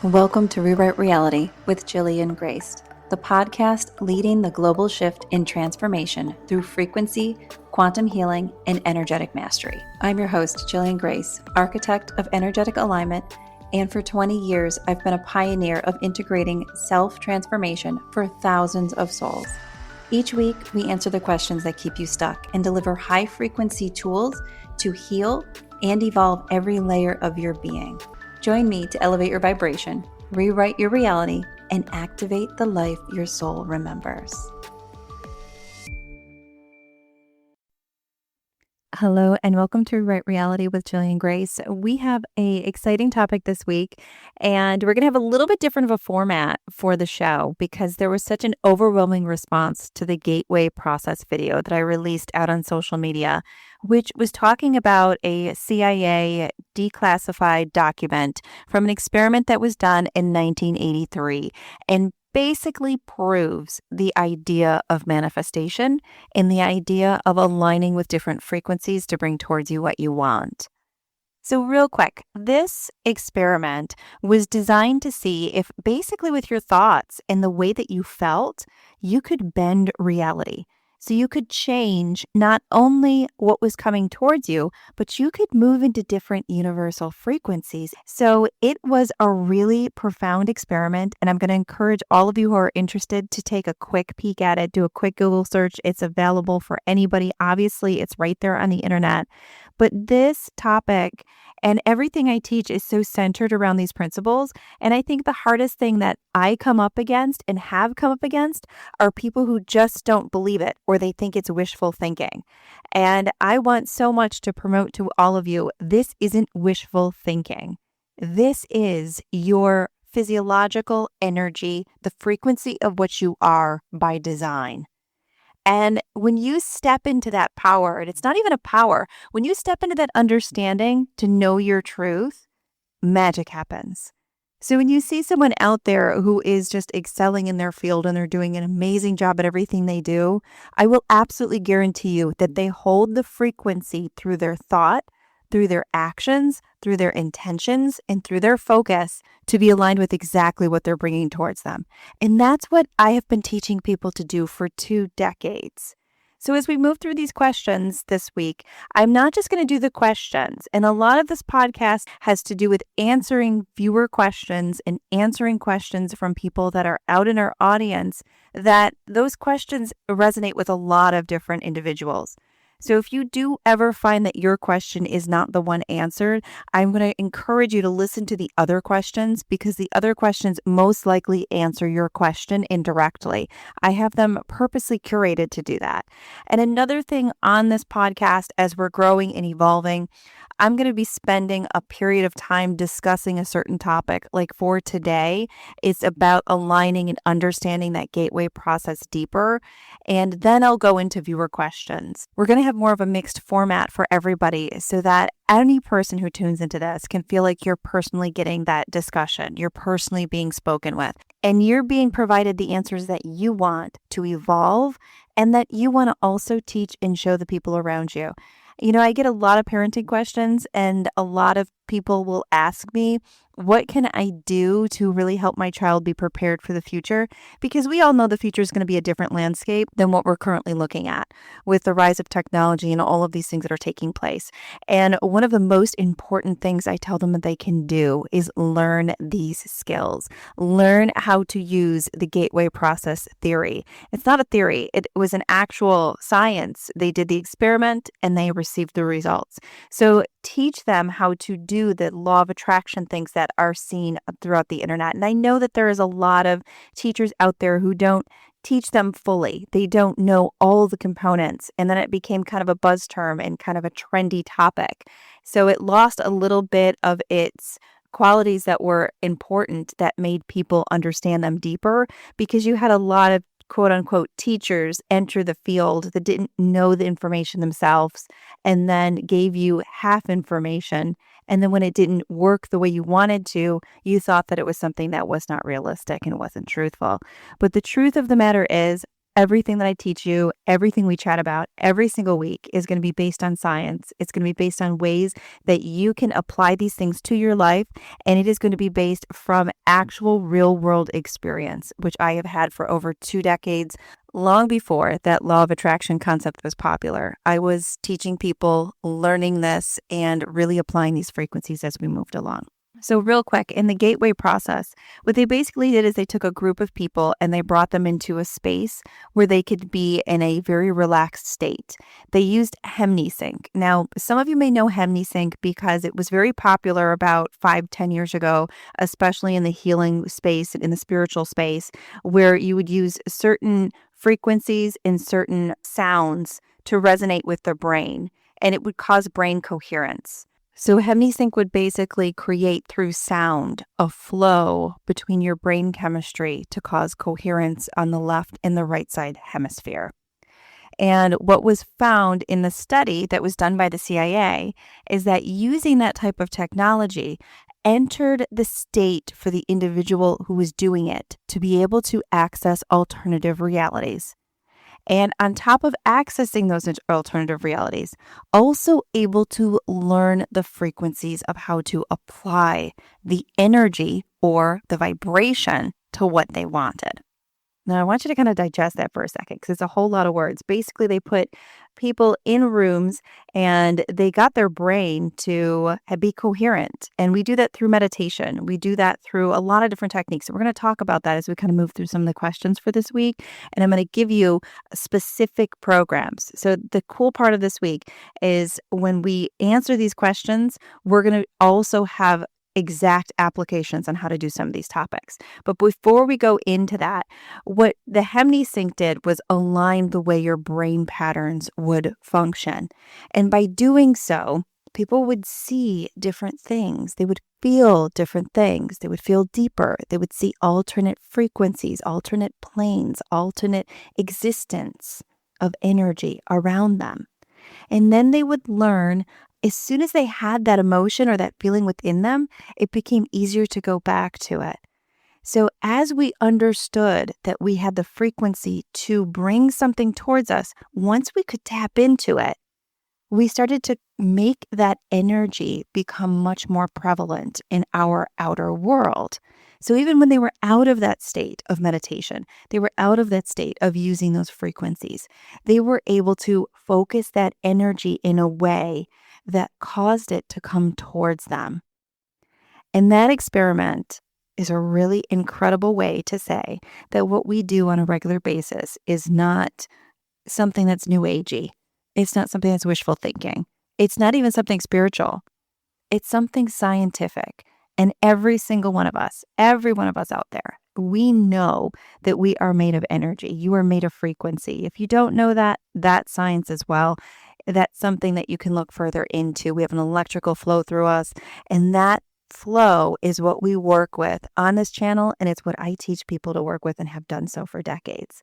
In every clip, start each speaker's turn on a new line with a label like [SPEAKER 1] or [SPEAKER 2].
[SPEAKER 1] Welcome to Rewrite Reality with Jillian Greyse, the podcast leading the global shift in transformation through frequency, quantum healing, and energetic mastery. I'm your host, Jillian Greyse, architect of energetic alignment, and for 20 years, I've been a pioneer of integrating self-transformation for thousands of souls. Each week, we answer the questions that keep you stuck and deliver high-frequency tools to heal and evolve every layer of your being. Join me to elevate your vibration, rewrite your reality, and activate the life your soul remembers. Hello, and welcome to Rewrite Reality with Jillian Greyse. We have an exciting topic this week, and we're going to have a little bit different of a format for the show because there was such an overwhelming response to the gateway process video that I released out on social media, which was talking about a CIA declassified document from an experiment that was done in 1983 and basically proves the idea of manifestation and the idea of aligning with different frequencies to bring towards you what you want. So real quick, this experiment was designed to see if basically with your thoughts and the way that you felt, you could bend reality. So you could change not only what was coming towards you, but you could move into different universal frequencies. So it was a really profound experiment, and I'm going to encourage all of you who are interested to take a quick peek at it, do a quick Google search. It's available for anybody. Obviously, it's right there on the internet. But this topic and everything I teach is so centered around these principles. And I think the hardest thing that I come up against and have come up against are people who just don't believe it or they think it's wishful thinking. And I want so much to promote to all of you, this isn't wishful thinking. This is your physiological energy, the frequency of what you are by design. And when you step into that power, and it's not even a power, when you step into that understanding to know your truth, magic happens. So when you see someone out there who is just excelling in their field and they're doing an amazing job at everything they do, I will absolutely guarantee you that they hold the frequency through their thought, through their actions, through their intentions, and through their focus to be aligned with exactly what they're bringing towards them. And that's what I have been teaching people to do for 2 decades. So as we move through these questions this week, I'm not just going to do the questions. And a lot of this podcast has to do with answering viewer questions and answering questions from people that are out in our audience, that those questions resonate with a lot of different individuals. So if you do ever find that your question is not the one answered, I'm going to encourage you to listen to the other questions because the other questions most likely answer your question indirectly. I have them purposely curated to do that. And another thing on this podcast, as we're growing and evolving, I'm going to be spending a period of time discussing a certain topic. Like for today, it's about aligning and understanding that gateway process deeper. And then I'll go into viewer questions. We're going to have more of a mixed format for everybody so that any person who tunes into this can feel like you're personally getting that discussion. You're personally being spoken with. And you're being provided the answers that you want to evolve and that you want to also teach and show the people around you. You know, I get a lot of parenting questions and a lot of people will ask me, what can I do to really help my child be prepared for the future? Because we all know the future is going to be a different landscape than what we're currently looking at with the rise of technology and all of these things that are taking place. And one of the most important things I tell them that they can do is learn these skills. Learn how to use the gateway process theory. It's not a theory. It was an actual science. They did the experiment and they received the results. So teach them how to do the law of attraction things that are seen throughout the internet. And I know that there is a lot of teachers out there who don't teach them fully. They don't know all the components. And then it became kind of a buzz term and kind of a trendy topic. So it lost a little bit of its qualities that were important that made people understand them deeper because you had a lot of quote unquote teachers enter the field that didn't know the information themselves and then gave you half information. And then when it didn't work the way you wanted to, you thought that it was something that was not realistic and wasn't truthful. But the truth of the matter is Everything that I teach you, everything we chat about every single week is going to be based on science. It's going to be based on ways that you can apply these things to your life. And it is going to be based from actual real world experience, which I have had for over 2 decades, long before that law of attraction concept was popular. I was teaching people, learning this, and really applying these frequencies as we moved along. So real quick, in the gateway process, what they basically did is they took a group of people and they brought them into a space where they could be in a very relaxed state. They used HemneSync. Now, some of you may know HemneSync because it was very popular about 5-10 years ago, especially in the healing space and in the spiritual space, where you would use certain frequencies and certain sounds to resonate with the brain, and it would cause brain coherence. So HemneSync would basically create through sound a flow between your brain chemistry to cause coherence on the left and the right side hemisphere. And what was found in the study that was done by the CIA is that using that type of technology entered the state for the individual who was doing it to be able to access alternative realities. And on top of accessing those alternative realities, also able to learn the frequencies of how to apply the energy or the vibration to what they wanted. Now, I want you to kind of digest that for a second because it's a whole lot of words. Basically, they put people in rooms and they got their brain to be coherent. And we do that through meditation. We do that through a lot of different techniques. And we're going to talk about that as we kind of move through some of the questions for this week. And I'm going to give you specific programs. So the cool part of this week is when we answer these questions, we're going to also have exact applications on how to do some of these topics. But before we go into that, what the HemneSync did was align the way your brain patterns would function. And by doing so, people would see different things. They would feel different things. They would feel deeper. They would see alternate frequencies, alternate planes, alternate existence of energy around them. And then they would learn as soon as they had that emotion or that feeling within them, it became easier to go back to it. So as we understood that we had the frequency to bring something towards us, once we could tap into it, we started to make that energy become much more prevalent in our outer world. So even when they were out of that state of meditation, they were out of that state of using those frequencies, they were able to focus that energy in a way that caused it to come towards them. And that experiment is a really incredible way to say that what we do on a regular basis is not something that's new agey. It's not something that's wishful thinking. It's not even something spiritual. It's something scientific. And every one of us out there, we know that we are made of energy. You are made of frequency. If you don't know that, that's science as well. That's something that you can look further into. We have an electrical flow through us, and that flow is what we work with on this channel, and it's what I teach people to work with and have done so for decades.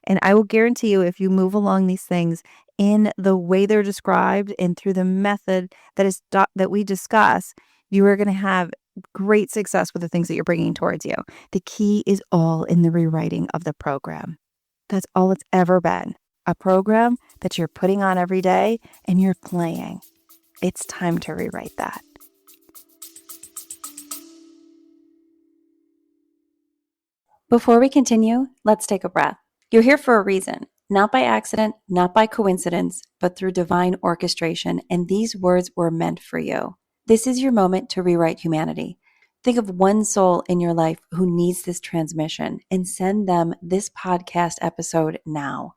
[SPEAKER 1] And I will guarantee you, if you move along these things in the way they're described and through the method that we discuss, you are going to have great success with the things that you're bringing towards you. The key is all in the rewriting of the program. That's all it's ever been. A program that you're putting on every day and you're playing. It's time to rewrite that.
[SPEAKER 2] Before we continue, let's take a breath. You're here for a reason, not by accident, not by coincidence, but through divine orchestration, and these words were meant for you. This is your moment to rewrite humanity. Think of one soul in your life who needs this transmission and send them this podcast episode now.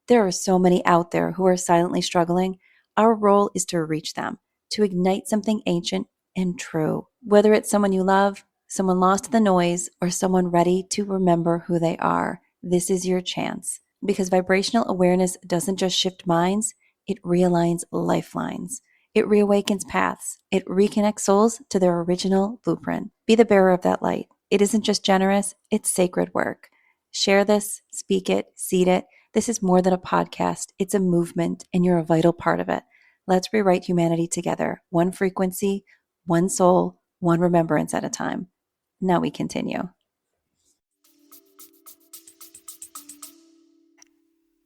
[SPEAKER 2] There are so many out there who are silently struggling. Our role is to reach them, to ignite something ancient and true, whether it's someone you love, someone lost in the noise, or someone ready to remember who they are. This is your chance, because vibrational awareness doesn't just shift minds, it realigns lifelines. It reawakens paths. It reconnects souls to their original blueprint. Be the bearer of that light. It isn't just generous, it's sacred work. Share this, speak it, seed it. This is more than a podcast. It's a movement, and you're a vital part of it. Let's rewrite humanity together, one frequency, one soul, one remembrance at a time. Now we continue.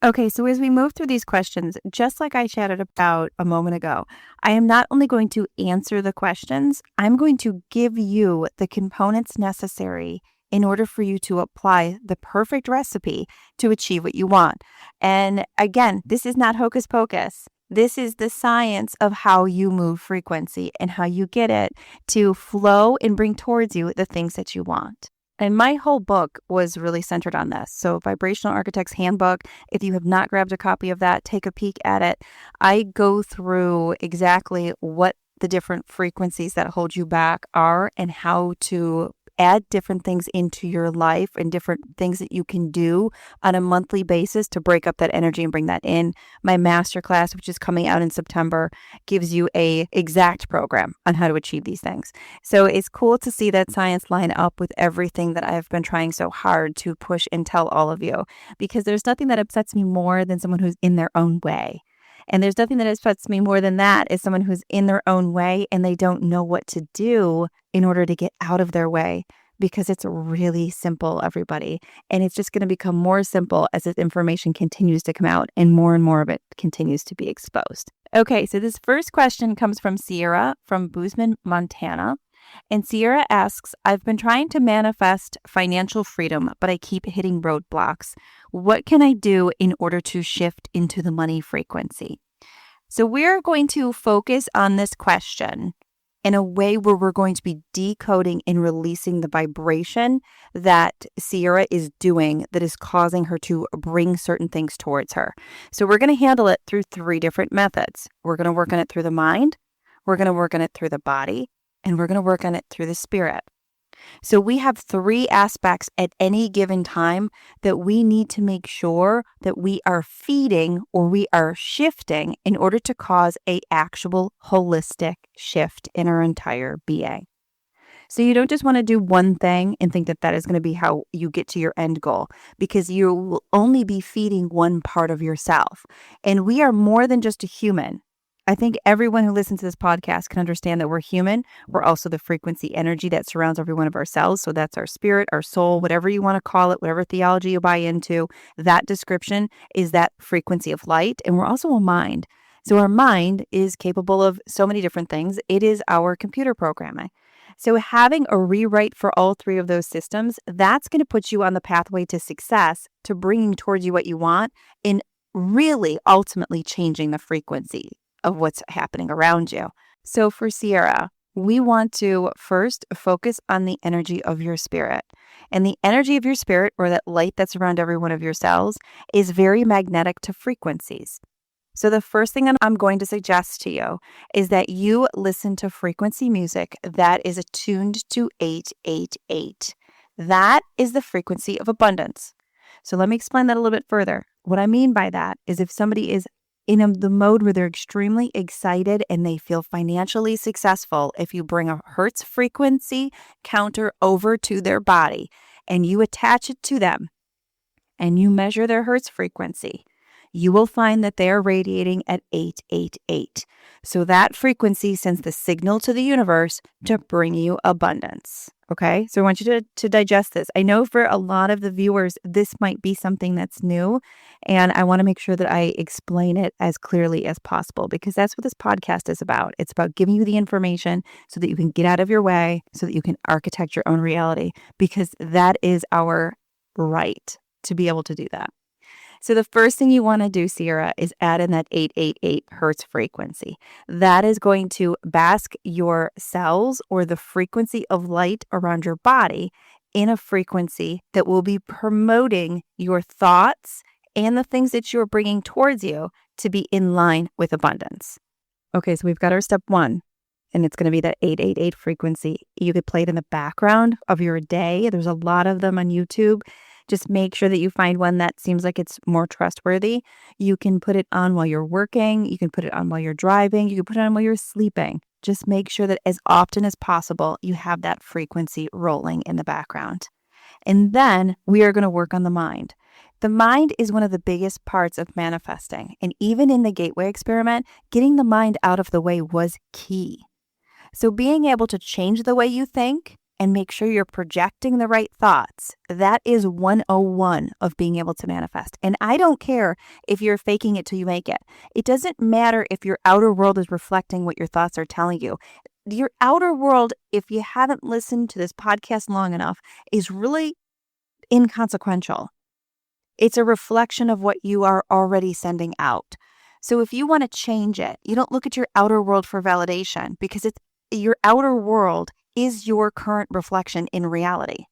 [SPEAKER 1] Okay, so as we move through these questions, just like I chatted about a moment ago, I am not only going to answer the questions, I'm going to give you the components necessary in order for you to apply the perfect recipe to achieve what you want. And again, this is not hocus pocus. This is the science of how you move frequency and how you get it to flow and bring towards you the things that you want. And my whole book was really centered on this. So, Vibrational Architect's Handbook, if you have not grabbed a copy of that, take a peek at it. I go through exactly what the different frequencies that hold you back are and how to add different things into your life and different things that you can do on a monthly basis to break up that energy and bring that in. My masterclass, which is coming out in September, gives you a exact program on how to achieve these things. So it's cool to see that science line up with everything that I've been trying so hard to push and tell all of you, because there's nothing that upsets me more than someone who's in their own way. And there's nothing that upsets me more than that is someone who's in their own way and they don't know what to do in order to get out of their way, because it's really simple, everybody. And it's just going to become more simple as this information continues to come out and more of it continues to be exposed. Okay, so this first question comes from Sierra from Bozeman, Montana. And Sierra asks, I've been trying to manifest financial freedom, but I keep hitting roadblocks. What can I do in order to shift into the money frequency? So we're going to focus on this question in a way where we're going to be decoding and releasing the vibration that Sierra is doing that is causing her to bring certain things towards her. So we're going to handle it through 3 different methods. We're going to work on it through the mind, we're going to work on it through the body, and we're going to work on it through the spirit. So we have 3 aspects at any given time that we need to make sure that we are feeding or we are shifting in order to cause a actual holistic shift in our entire being. So you don't just want to do one thing and think that that is going to be how you get to your end goal, because you will only be feeding one part of yourself. And we are more than just a human. I think everyone who listens to this podcast can understand that we're human. We're also the frequency energy that surrounds every one of our cells. So that's our spirit, our soul, whatever you want to call it, whatever theology you buy into, that description is that frequency of light. And we're also a mind. So our mind is capable of so many different things. It is our computer programming. So having a rewrite for all 3 of those systems, that's going to put you on the pathway to success, to bringing towards you what you want, and really ultimately changing the frequency of what's happening around you. So for Sierra, we want to first focus on the energy of your spirit. And the energy of your spirit, or that light that's around every one of your cells, is very magnetic to frequencies. So the first thing I'm going to suggest to you is that you listen to frequency music that is attuned to 888. That is the frequency of abundance. So let me explain that a little bit further. What I mean by that is if somebody is in the mode where they're extremely excited and they feel financially successful, if you bring a Hertz frequency counter over to their body and you attach it to them and you measure their Hertz frequency, you will find that they are radiating at 888. So that frequency sends the signal to the universe to bring you abundance. Okay, so I want you to digest this. I know for a lot of the viewers, this might be something that's new, and I want to make sure that I explain it as clearly as possible, because that's what this podcast is about. It's about giving you the information so that you can get out of your way, so that you can architect your own reality, because that is our right to be able to do that. So the first thing you want to do, Sierra, is add in that 888 Hertz frequency. That is going to bask your cells, or the frequency of light around your body, in a frequency that will be promoting your thoughts and the things that you're bringing towards you to be in line with abundance. Okay, so we've got our step 1. And it's going to be that 888 frequency. You could play it in the background of your day. There's a lot of them on YouTube. Just make sure that you find one that seems like it's more trustworthy. You can put it on while you're working. You can put it on while you're driving. You can put it on while you're sleeping. Just make sure that as often as possible, you have that frequency rolling in the background. And then we are going to work on the mind. The mind is one of the biggest parts of manifesting. And even in the gateway experiment, getting the mind out of the way was key. So being able to change the way you think and make sure you're projecting the right thoughts. That is 101 of being able to manifest. And I don't care if you're faking it till you make it. It doesn't matter if your outer world is reflecting what your thoughts are telling you. Your outer world, if you haven't listened to this podcast long enough, is really inconsequential. It's a reflection of what you are already sending out. So if you want to change it, you don't look at your outer world for validation, because your outer world is your current reflection in reality.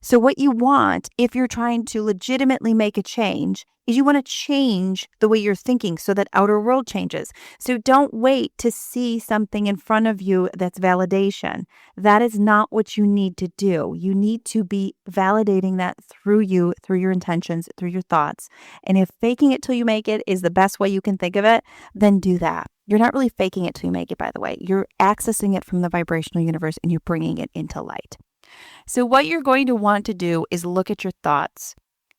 [SPEAKER 1] So what you want, if you're trying to legitimately make a change, is you want to change the way you're thinking so that outer world changes. So don't wait to see something in front of you that's validation. That is not what you need to do. You need to be validating that through you, through your intentions, through your thoughts. And if faking it till you make it is the best way you can think of it, then do that. You're not really faking it till you make it, by the way. You're accessing it from the vibrational universe and you're bringing it into light. So what you're going to want to do is look at your thoughts.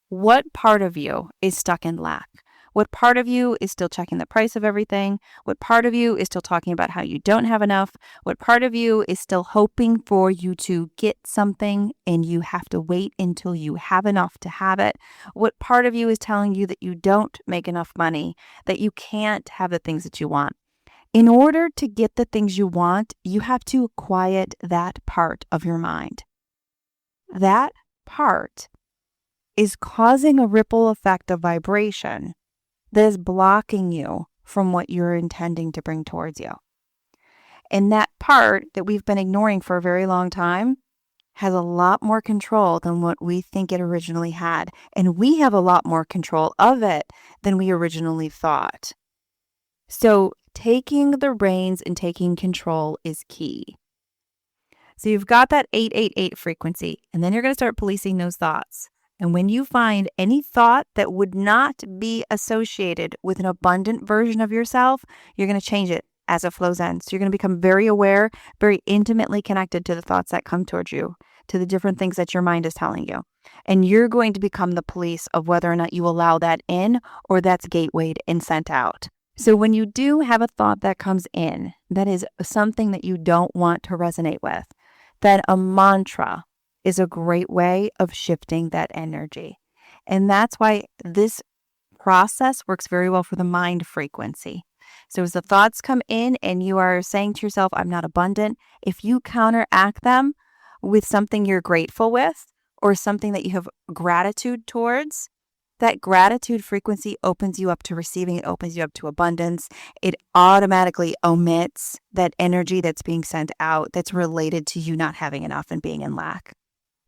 [SPEAKER 1] What part of you is stuck in lack? What part of you is still checking the price of everything? What part of you is still talking about how you don't have enough? What part of you is still hoping for you to get something and you have to wait until you have enough to have it? What part of you is telling you that you don't make enough money, that you can't have the things that you want? In order to get the things you want, you have to quiet that part of your mind. That part is causing a ripple effect of vibration that is blocking you from what you're intending to bring towards you. And that part that we've been ignoring for a very long time has a lot more control than what we think it originally had. And we have a lot more control of it than we originally thought. So taking the reins and taking control is key. So you've got that 888 frequency, and then you're going to start policing those thoughts. And when you find any thought that would not be associated with an abundant version of yourself, you're going to change it as it flows in. So you're going to become very aware, very intimately connected to the thoughts that come towards you, to the different things that your mind is telling you. And you're going to become the police of whether or not you allow that in or that's gatewayed and sent out. So when you do have a thought that comes in that is something that you don't want to resonate with, then a mantra is a great way of shifting that energy. And that's why this process works very well for the mind frequency. So as the thoughts come in and you are saying to yourself, I'm not abundant, if you counteract them with something you're grateful with or something that you have gratitude towards, that gratitude frequency opens you up to receiving. It opens you up to abundance. It automatically omits that energy that's being sent out that's related to you not having enough and being in lack.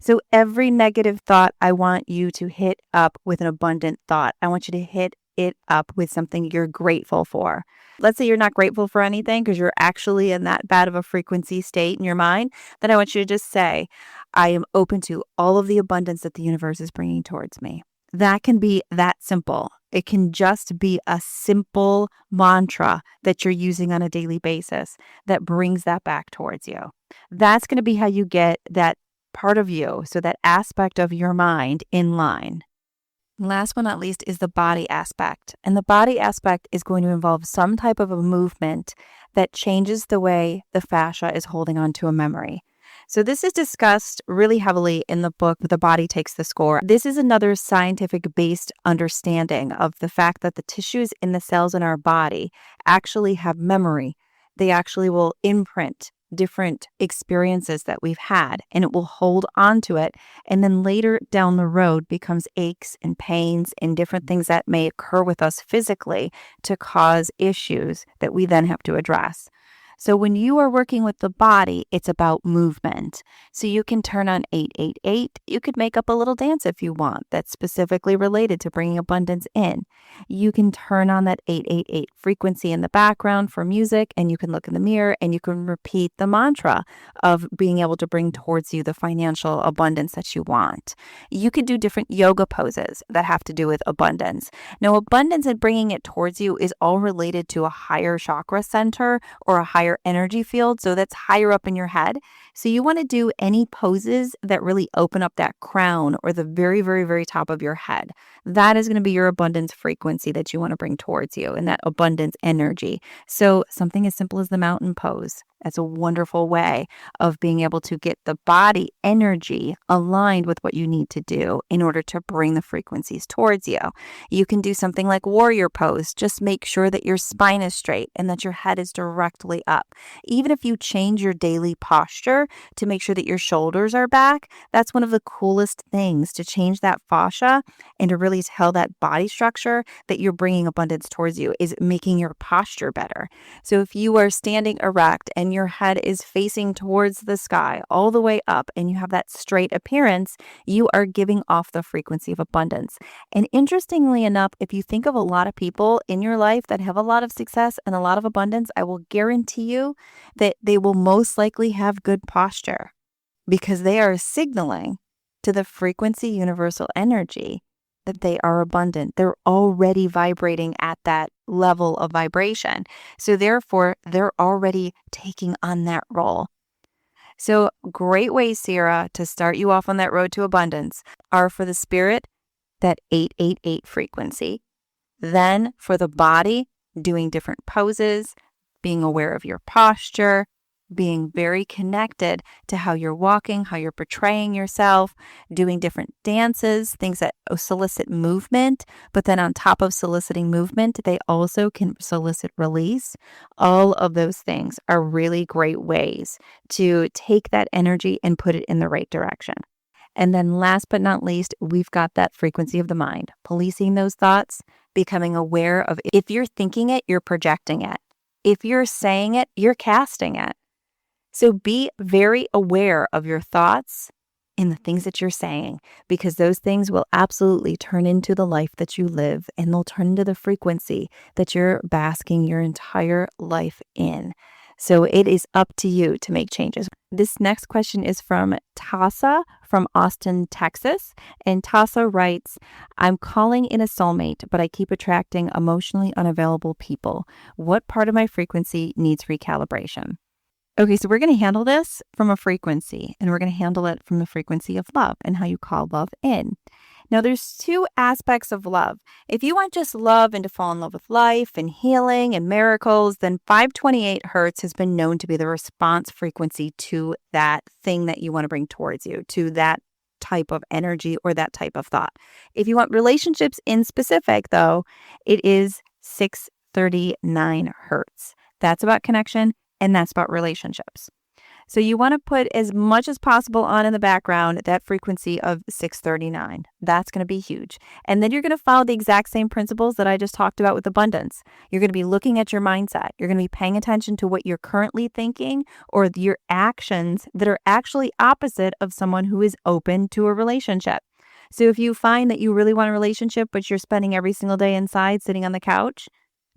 [SPEAKER 1] So every negative thought, I want you to hit up with an abundant thought. I want you to hit it up with something you're grateful for. Let's say you're not grateful for anything because you're actually in that bad of a frequency state in your mind. Then I want you to just say, I am open to all of the abundance that the universe is bringing towards me. That can be that simple. It can just be a simple mantra that you're using on a daily basis that brings that back towards you. That's going to be how you get that part of you, so that aspect of your mind in line. Last but not least is the body aspect. And the body aspect is going to involve some type of a movement that changes the way the fascia is holding on to a memory. So this is discussed really heavily in the book, The Body Takes the Score. This is another scientific-based understanding of the fact that the tissues in the cells in our body actually have memory. They actually will imprint different experiences that we've had, and it will hold on to it. And then later down the road becomes aches and pains and different things that may occur with us physically to cause issues that we then have to address. So when you are working with the body, it's about movement. So you can turn on 888. You could make up a little dance if you want that's specifically related to bringing abundance in. You can turn on that 888 frequency in the background for music, and you can look in the mirror and you can repeat the mantra of being able to bring towards you the financial abundance that you want. You could do different yoga poses that have to do with abundance. Now, abundance and bringing it towards you is all related to a higher chakra center or a higher energy field, so that's higher up in your head. So you want to do any poses that really open up that crown or the very, very, very top of your head. That is going to be your abundance frequency that you want to bring towards you and that abundance energy. So something as simple as the mountain pose, as a wonderful way of being able to get the body energy aligned with what you need to do in order to bring the frequencies towards you. You can do something like warrior pose. Just make sure that your spine is straight and that your head is directly up. Even if you change your daily posture to make sure that your shoulders are back, that's one of the coolest things, to change that fascia and to really tell that body structure that you're bringing abundance towards you, is making your posture better. So if you are standing erect and your head is facing towards the sky all the way up and you have that straight appearance, you are giving off the frequency of abundance. And interestingly enough, if you think of a lot of people in your life that have a lot of success and a lot of abundance, I will guarantee you that they will most likely have good posture, because they are signaling to the frequency universal energy that they are abundant. They're already vibrating at that level of vibration. So therefore, they're already taking on that role. So great ways, Sarah, to start you off on that road to abundance are for the spirit, that 888 frequency. Then for the body, doing different poses, being aware of your posture, being very connected to how you're walking, how you're portraying yourself, doing different dances, things that solicit movement. But then on top of soliciting movement, they also can solicit release. All of those things are really great ways to take that energy and put it in the right direction. And then last but not least, we've got that frequency of the mind, policing those thoughts, becoming aware of, if you're thinking it, you're projecting it. If you're saying it, you're casting it. So be very aware of your thoughts and the things that you're saying, because those things will absolutely turn into the life that you live, and they'll turn into the frequency that you're basking your entire life in. So it is up to you to make changes. This next question is from Tassa from Austin, Texas. And Tassa writes, I'm calling in a soulmate, but I keep attracting emotionally unavailable people. What part of my frequency needs recalibration? Okay, so we're going to handle this from a frequency, and we're going to handle it from the frequency of love and how you call love in. Now, there's two aspects of love. If you want just love and to fall in love with life and healing and miracles, then 528 hertz has been known to be the response frequency to that thing that you want to bring towards you, to that type of energy or that type of thought. If you want relationships in specific, though, it is 639 hertz. That's about connection. And that's about relationships. So you want to put as much as possible on in the background that frequency of 639. That's going to be huge. And then you're going to follow the exact same principles that I just talked about with abundance. You're going to be looking at your mindset. You're going to be paying attention to what you're currently thinking or your actions that are actually opposite of someone who is open to a relationship. So if you find that you really want a relationship, but you're spending every single day inside sitting on the couch,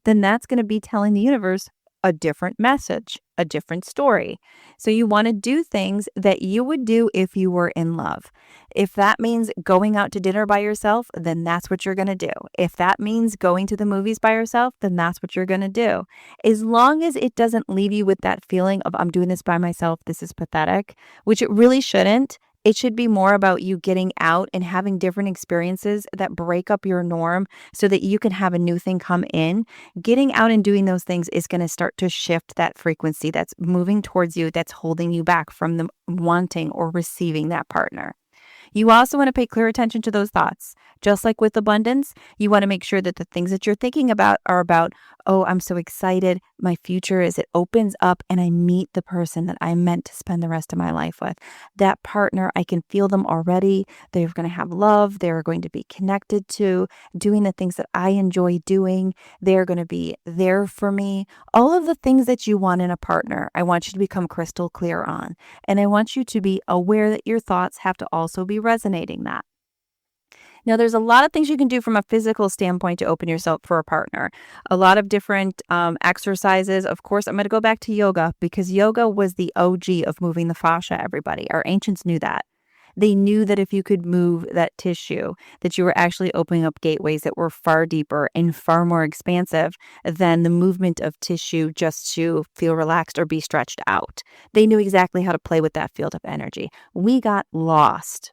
[SPEAKER 1] then that's going to be telling the universe a different message, a different story. So you want to do things that you would do if you were in love. If that means going out to dinner by yourself, then that's what you're going to do. If that means going to the movies by yourself, then that's what you're going to do. As long as it doesn't leave you with that feeling of, I'm doing this by myself, this is pathetic, which it really shouldn't. It should be more about you getting out and having different experiences that break up your norm so that you can have a new thing come in. Getting out and doing those things is going to start to shift that frequency that's moving towards you, that's holding you back from the wanting or receiving that partner. You also want to pay clear attention to those thoughts. Just like with abundance, you want to make sure that the things that you're thinking about are about, oh, I'm so excited. My future is it opens up and I meet the person that I'm meant to spend the rest of my life with. That partner, I can feel them already. They're going to have love. They're going to be connected to doing the things that I enjoy doing. They're going to be there for me. All of the things that you want in a partner, I want you to become crystal clear on. And I want you to be aware that your thoughts have to also be resonating that. Now, there's a lot of things you can do from a physical standpoint to open yourself for a partner. A lot of different exercises. Of course, I'm going to go back to yoga because yoga was the OG of moving the fascia, everybody. Our ancients knew that. They knew that if you could move that tissue, that you were actually opening up gateways that were far deeper and far more expansive than the movement of tissue just to feel relaxed or be stretched out. They knew exactly how to play with that field of energy. We got lost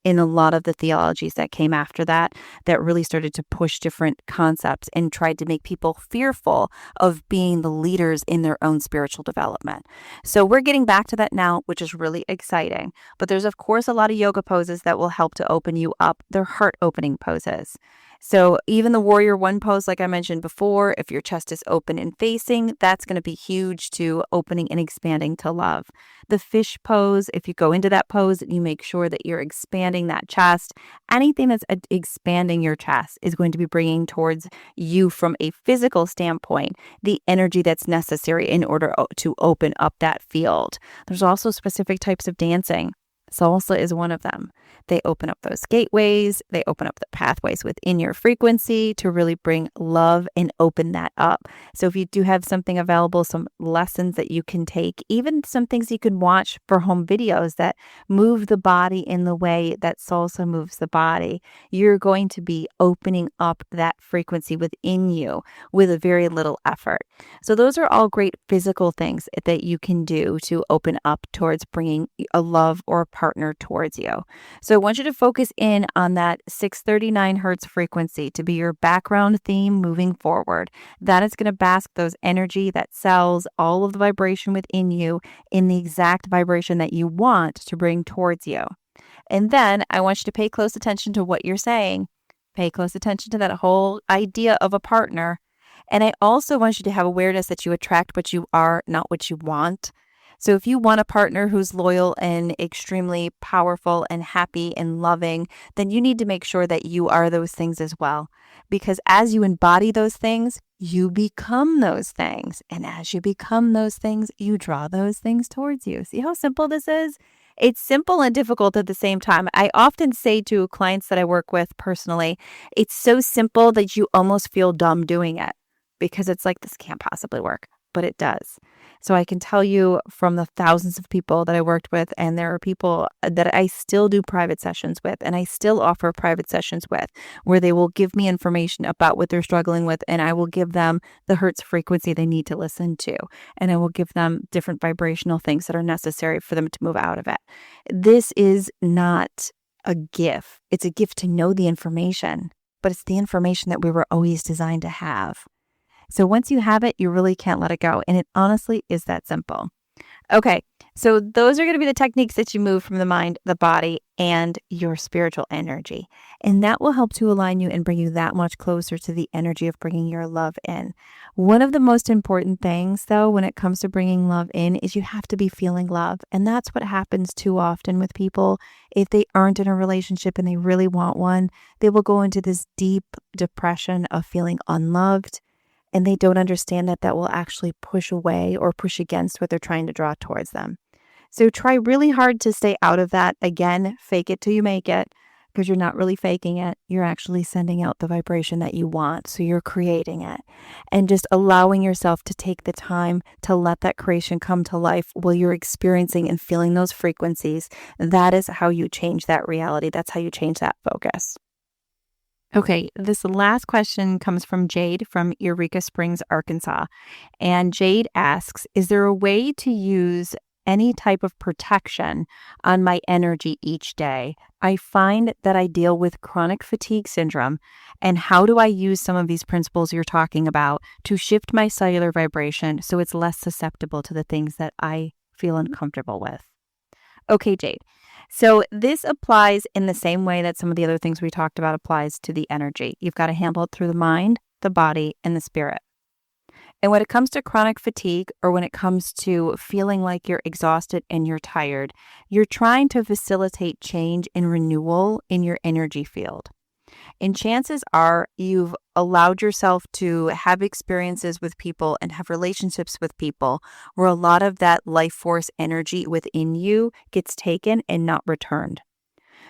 [SPEAKER 1] in a lot of the theologies that came after that, that really started to push different concepts and tried to make people fearful of being the leaders in their own spiritual development. So we're getting back to that now, which is really exciting. But there's, of course, a lot of yoga poses that will help to open you up. They're heart opening poses. So even the warrior one pose, like I mentioned before, if your chest is open and facing, that's going to be huge to opening and expanding to love. The fish pose, if you go into that pose, you make sure that you're expanding that chest. Anything that's expanding your chest is going to be bringing towards you from a physical standpoint the energy that's necessary in order to open up that field. There's also specific types of dancing. Salsa is one of them. They open up those gateways. They open up the pathways within your frequency to really bring love and open that up. So if you do have something available, some lessons that you can take, even some things you can watch for home videos that move the body in the way that salsa moves the body, you're going to be opening up that frequency within you with a very little effort. So those are all great physical things that you can do to open up towards bringing a love or a partner towards you. So I want you to focus in on that 639 hertz frequency to be your background theme moving forward. That is going to bask those energy, that cells, all of the vibration within you in the exact vibration that you want to bring towards you. And then I want you to pay close attention to what you're saying. Pay close attention to that whole idea of a partner. And I also want you to have awareness that you attract what you are, not what you want. So if you want a partner who's loyal and extremely powerful and happy and loving, then you need to make sure that you are those things as well. Because as you embody those things, you become those things. And as you become those things, you draw those things towards you. See how simple this is? It's simple and difficult at the same time. I often say to clients that I work with personally, it's so simple that you almost feel dumb doing it because it's like, this can't possibly work, but it does. So I can tell you from the thousands of people that I worked with, and there are people that I still do private sessions with, and I still offer private sessions with, where they will give me information about what they're struggling with, and I will give them the hertz frequency they need to listen to, and I will give them different vibrational things that are necessary for them to move out of it. This is not a gift. It's a gift to know the information, but it's the information that we were always designed to have. So once you have it, you really can't let it go. And it honestly is that simple. Okay, so those are going to be the techniques that you move from the mind, the body, and your spiritual energy. And that will help to align you and bring you that much closer to the energy of bringing your love in. One of the most important things, though, when it comes to bringing love in is you have to be feeling love. And that's what happens too often with people. If they aren't in a relationship and they really want one, they will go into this deep depression of feeling unloved. And they don't understand that that will actually push away or push against what they're trying to draw towards them. So try really hard to stay out of that. Again, fake it till you make it, because you're not really faking it. You're actually sending out the vibration that you want. So you're creating it and just allowing yourself to take the time to let that creation come to life while you're experiencing and feeling those frequencies. That is how you change that reality. That's how you change that focus. Okay, this last question comes from Jade from Eureka Springs, Arkansas. And Jade asks, is there a way to use any type of protection on my energy each day? I find that I deal with chronic fatigue syndrome. And how do I use some of these principles you're talking about to shift my cellular vibration so it's less susceptible to the things that I feel uncomfortable with? Okay, Jade. So this applies in the same way that some of the other things we talked about applies to the energy. You've got to handle it through the mind, the body, and the spirit. And when it comes to chronic fatigue, or when it comes to feeling like you're exhausted and you're tired, you're trying to facilitate change and renewal in your energy field. And chances are you've allowed yourself to have experiences with people and have relationships with people where a lot of that life force energy within you gets taken and not returned.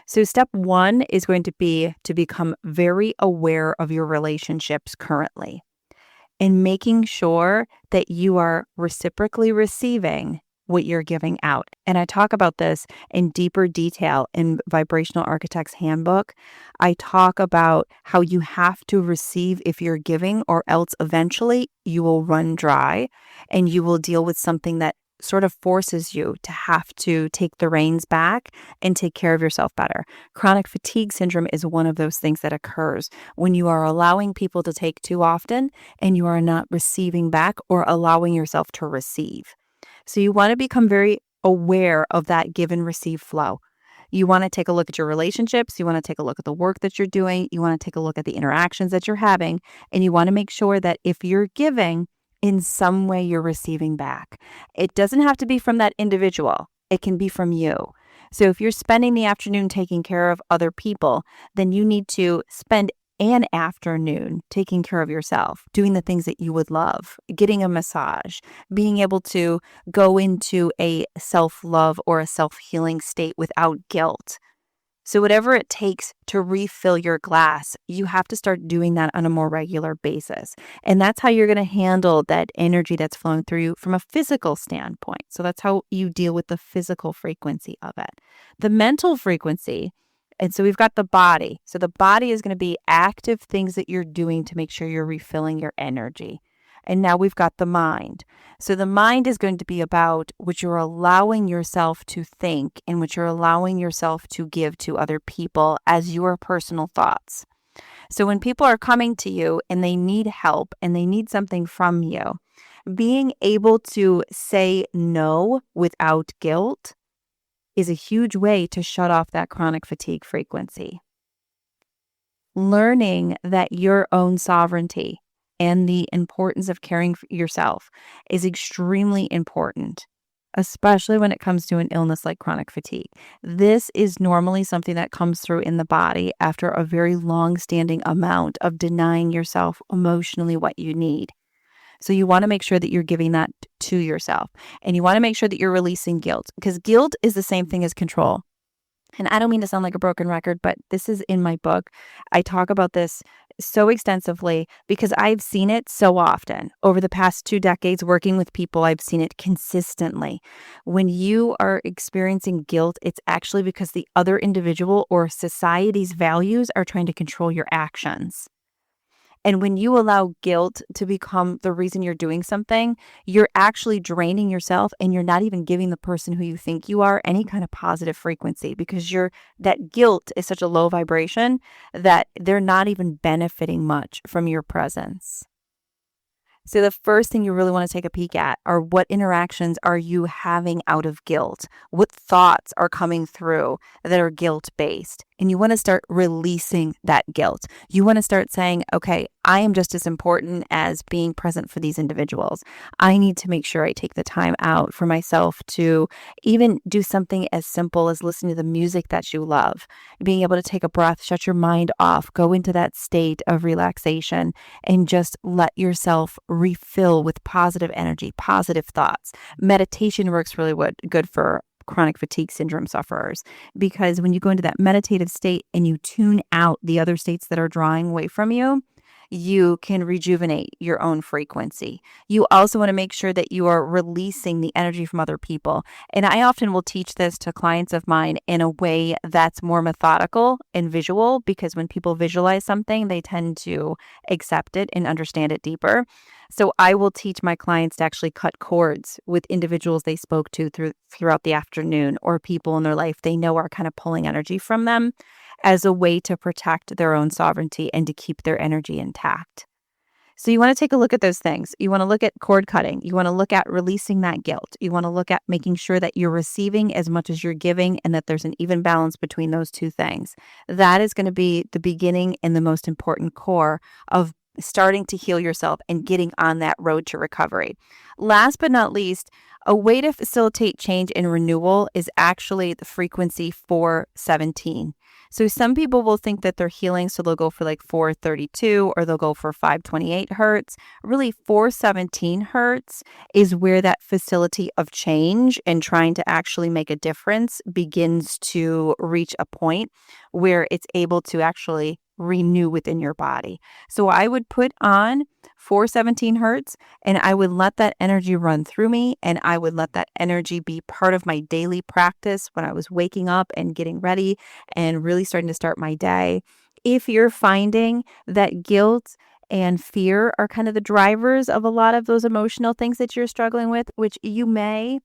[SPEAKER 1] So step one is going to be to become very aware of your relationships currently and making sure that you are reciprocally receiving what you're giving out. And I talk about this in deeper detail in Vibrational Architect's Handbook. I talk about how you have to receive if you're giving, or else eventually you will run dry and you will deal with something that sort of forces you to have to take the reins back and take care of yourself better. Chronic fatigue syndrome is one of those things that occurs when you are allowing people to take too often and you are not receiving back or allowing yourself to receive. So you want to become very aware of that give and receive flow. You want to take a look at your relationships. You want to take a look at the work that you're doing. You want to take a look at the interactions that you're having. And you want to make sure that if you're giving, in some way you're receiving back. It doesn't have to be from that individual. It can be from you. So if you're spending the afternoon taking care of other people, then you need to spend an afternoon taking care of yourself, doing the things that you would love, getting a massage, being able to go into a self-love or a self-healing state without guilt. So whatever it takes to refill your glass, you have to start doing that on a more regular basis. And that's how you're going to handle that energy that's flowing through you from a physical standpoint. So that's how you deal with the physical frequency of it. The mental frequency, and so we've got the body. So the body is going to be active things that you're doing to make sure you're refilling your energy. And now we've got the mind. So the mind is going to be about what you're allowing yourself to think and what you're allowing yourself to give to other people as your personal thoughts. So when people are coming to you and they need help and they need something from you, being able to say no without guilt is a huge way to shut off that chronic fatigue frequency. Learning that your own sovereignty and the importance of caring for yourself is extremely important, especially when it comes to an illness like chronic fatigue. This is normally something that comes through in the body after a very long-standing amount of denying yourself emotionally what you need. So you want to make sure that you're giving that to yourself, and you want to make sure that you're releasing guilt, because guilt is the same thing as control. And I don't mean to sound like a broken record, but this is in my book. I talk about this so extensively because I've seen it so often. Over the past 2 decades working with people, I've seen it consistently. When you are experiencing guilt, it's actually because the other individual or society's values are trying to control your actions. And when you allow guilt to become the reason you're doing something, you're actually draining yourself and you're not even giving the person who you think you are any kind of positive frequency, because that guilt is such a low vibration that they're not even benefiting much from your presence. So the first thing you really want to take a peek at are what interactions are you having out of guilt? What thoughts are coming through that are guilt-based? And you want to start releasing that guilt. You want to start saying, okay, I am just as important as being present for these individuals. I need to make sure I take the time out for myself to even do something as simple as listening to the music that you love, being able to take a breath, shut your mind off, go into that state of relaxation, and just let yourself refill with positive energy, positive thoughts. Meditation works really good for chronic fatigue syndrome sufferers, because when you go into that meditative state and you tune out the other states that are drawing away from you, you can rejuvenate your own frequency. You also want to make sure that you are releasing the energy from other people. And I often will teach this to clients of mine in a way that's more methodical and visual, because when people visualize something, they tend to accept it and understand it deeper. So I will teach my clients to actually cut cords with individuals they spoke to throughout the afternoon, or people in their life they know are kind of pulling energy from them, as a way to protect their own sovereignty and to keep their energy intact. So you want to take a look at those things. You want to look at cord cutting. You want to look at releasing that guilt. You want to look at making sure that you're receiving as much as you're giving, and that there's an even balance between those two things. That is going to be the beginning and the most important core of starting to heal yourself and getting on that road to recovery. Last but not least, a way to facilitate change and renewal is actually the frequency 417. So some people will think that they're healing, so they'll go for like 432 or they'll go for 528 hertz. Really, 417 hertz is where that facility of change and trying to actually make a difference begins to reach a point where it's able to actually renew within your body. So I would put on 417 hertz and I would let that energy run through me, and I would let that energy be part of my daily practice when I was waking up and getting ready and really starting to start my day. If you're finding that guilt and fear are kind of the drivers of a lot of those emotional things that you're struggling with, which you may,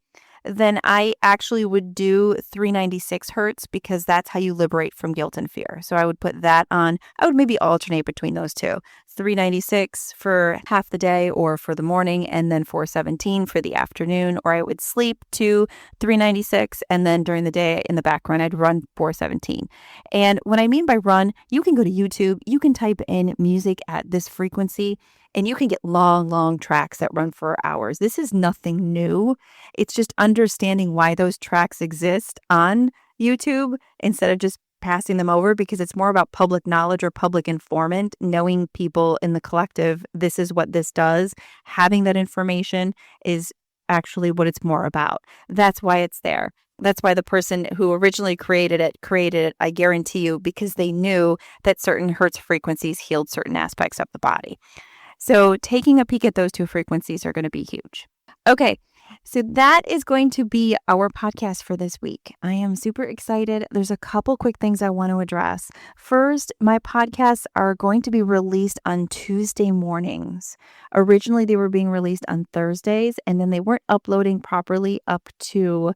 [SPEAKER 1] then I actually would do 396 hertz because that's how you liberate from guilt and fear. So I would put that on. I would maybe alternate between those two. 396 for half the day or for the morning, and then 417 for the afternoon. Or I would sleep to 396, and then during the day in the background, I'd run 417. And what I mean by run, you can go to YouTube, you can type in music at this frequency, and you can get long tracks that run for hours. This is nothing new. It's just understanding why those tracks exist on YouTube instead of just passing them over, because it's more about public knowledge or public informant, knowing people in the collective, this is what this does. Having that information is actually what it's more about. That's why it's there. That's why the person who originally created it, I guarantee you, because they knew that certain hertz frequencies healed certain aspects of the body. So taking a peek at those two frequencies are going to be huge. Okay, so that is going to be our podcast for this week. I am super excited. There's a couple quick things I want to address. First, my podcasts are going to be released on Tuesday mornings. Originally, they were being released on Thursdays, and then they weren't uploading properly up to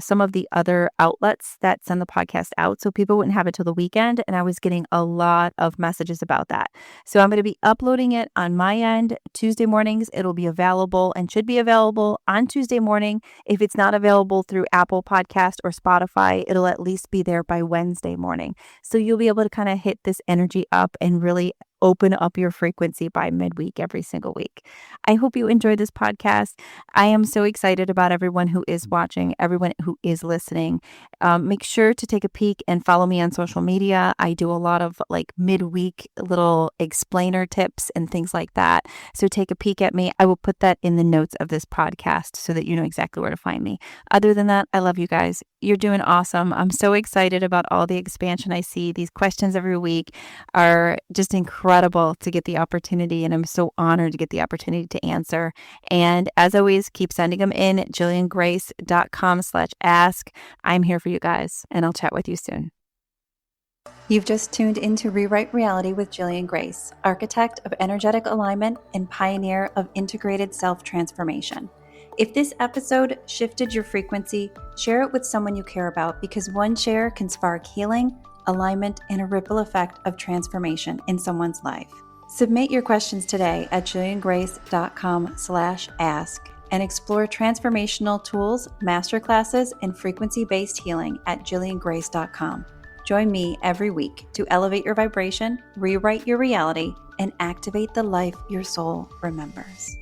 [SPEAKER 1] some of the other outlets that send the podcast out. So people wouldn't have it till the weekend, and I was getting a lot of messages about that. So I'm going to be uploading it on my end Tuesday mornings. It'll be available and should be available on Tuesday morning. If it's not available through Apple Podcast or Spotify, it'll at least be there by Wednesday morning. So you'll be able to kind of hit this energy up and really open up your frequency by midweek every single week. I hope you enjoy this podcast. I am so excited about everyone who is watching, everyone who is listening. Make sure to take a peek and follow me on social media. I do a lot of like midweek little explainer tips and things like that. So take a peek at me. I will put that in the notes of this podcast so that you know exactly where to find me. Other than that, I love you guys. You're doing awesome. I'm so excited about all the expansion I see. These questions every week are just incredible to get the opportunity, and I'm so honored to get the opportunity to answer. And as always, keep sending them in at jilliangreyse.com/ask. I'm here for you guys, and I'll chat with you soon.
[SPEAKER 2] You've just tuned into Rewrite Reality with Jillian Greyse, architect of energetic alignment and pioneer of integrated self-transformation. If this episode shifted your frequency, share it with someone you care about, because one share can spark healing, alignment, and a ripple effect of transformation in someone's life. Submit your questions today at jilliangreyse.com/ask and explore transformational tools, masterclasses, and frequency-based healing at jilliangreyse.com. Join me every week to elevate your vibration, rewrite your reality, and activate the life your soul remembers.